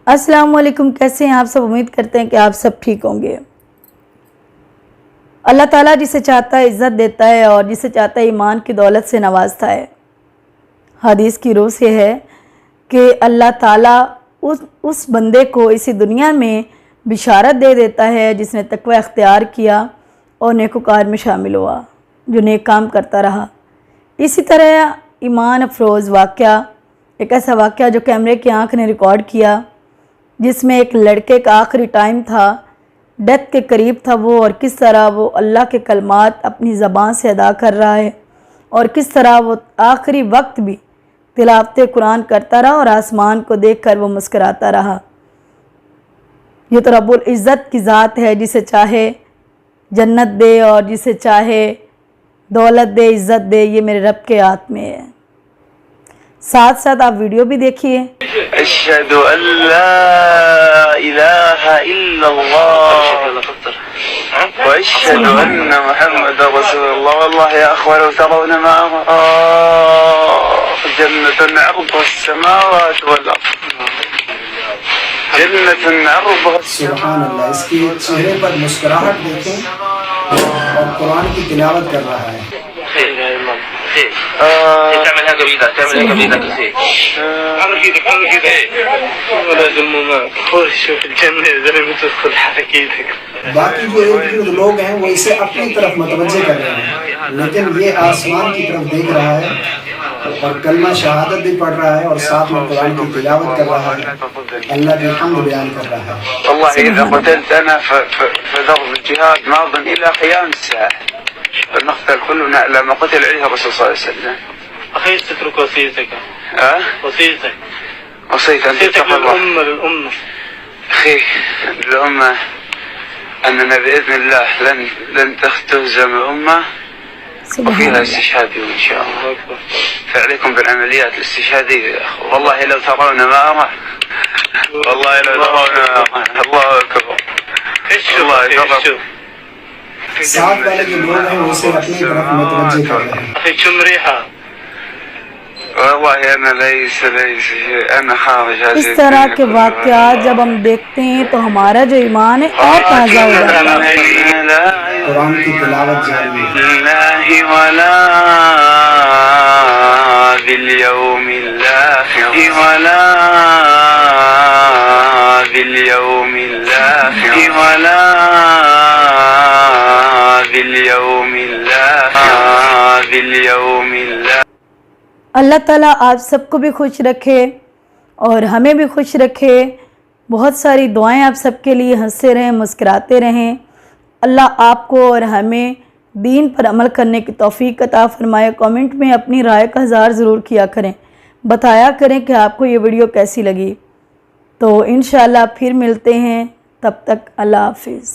अस्सलाम वालेकुम, कैसे हैं आप सब। उम्मीद करते हैं कि आप सब ठीक होंगे। अल्लाह ताला जिसे चाहता है इज़्ज़त देता है और जिसे चाहता है ईमान की दौलत से नवाजता है। हदीस की रूह से है कि अल्लाह ताला उस बंदे को इसी दुनिया में बिशारत दे देता है जिसने तकवा अख्तियार किया और नेकोकार में शामिल हुआ, जो नेक काम करता रहा। इसी तरह ईमान अफरोज़ वाक़या, एक ऐसा वाक़या जो कैमरे की आंख ने रिकॉर्ड किया, जिसमें एक लड़के का आखिरी टाइम था, डेथ के करीब था वो, और किस तरह वो अल्लाह के कलमात अपनी ज़बान से अदा कर रहा है और किस तरह वो आखिरी वक्त भी तिलावत कुरान करता रहा और आसमान को देखकर वो मुस्कराता रहा। ये तो रब्बुल इज़्ज़त की ज़ात है, जिसे चाहे जन्नत दे और जिसे चाहे दौलत दे, इज़्ज़त दे। ये मेरे रब के हाथ में है। साथ साथ आप वीडियो भी देखिए। अशहदु अल्ला इलाहा इल्लल्लाह व अशहदु अन्ना मुहम्मदर रसूलुल्लाह। वल्लाहि या अखवा लौ तरौना मा जन्नतुन अर्दुहा अस्समावात वल अर्द, जन्नतुन अर्दुहा। सुभान अल्लाह, इसके चेहरे पर मुस्कुराहट देखें और कुरान की तिलावत कर रहा है। تعملها قبيلة، تعملها قبيلة كثير. حرك ايدك، حرك ايدك. ولا ذموما خش في الجنة زي ما تدخل حرك ايدك. बाकी जो इर्द लोग हैं वो इसे अपनी तरफ मुतवज्जे कर रहे हैं, लेकिन ये आसमान की तरफ देख रहा है और कलमा शहादत भी पढ़ रहा है और साथ में कुरान की तिलावत कर रहा है, अल्लाह की हम्द बयान कर रहा है। والله إذا قتلت أنا في ضرب الجهاد ماض إلى قيام الساعة، فنقتل كلنا إلى ما قتل عليه الرسول صلى الله عليه وسلم. أخي تترك وصيتك. وصيتك. وصيت أن تتقى الله. للأمة. أخي الأمة أننا بإذن الله لن تهزم الأمة وفيها استشهادي إن شاء الله. فعليكم بالعمليات الاستشهادية يا أخو. والله لو ترون ما أرى، والله لو ترون ما أرى. الله أكبر. الله أكبر. साथ वाले जो लोग हैं वो इसे अपनी तरफ मुतवज्जे कर रहे हैं। أخي شم ريحة. والله أنا ليس أنا خارج هذه इस तरह के वाक़यात जब हम देखते हैं तो हमारा जो ईमान है और ताज़ा हो जाता है। कुरान की तिलावत जारी है। वला बिल आखिर वला बिल आखिर वला अल्लाह ताला आप सबको भी खुश रखे और हमें भी खुश रखे। बहुत सारी दुआएं आप सबके लिए, हंसते रहें, मुस्कुराते रहें। अल्लाह आपको और हमें दीन पर अमल करने की तौफीक अता फरमाए। कमेंट में अपनी राय का इज़हार ज़रूर किया करें, बताया करें कि आपको ये वीडियो कैसी लगी। तो इंशाअल्लाह फिर मिलते हैं, तब तक अल्लाह हाफिज़।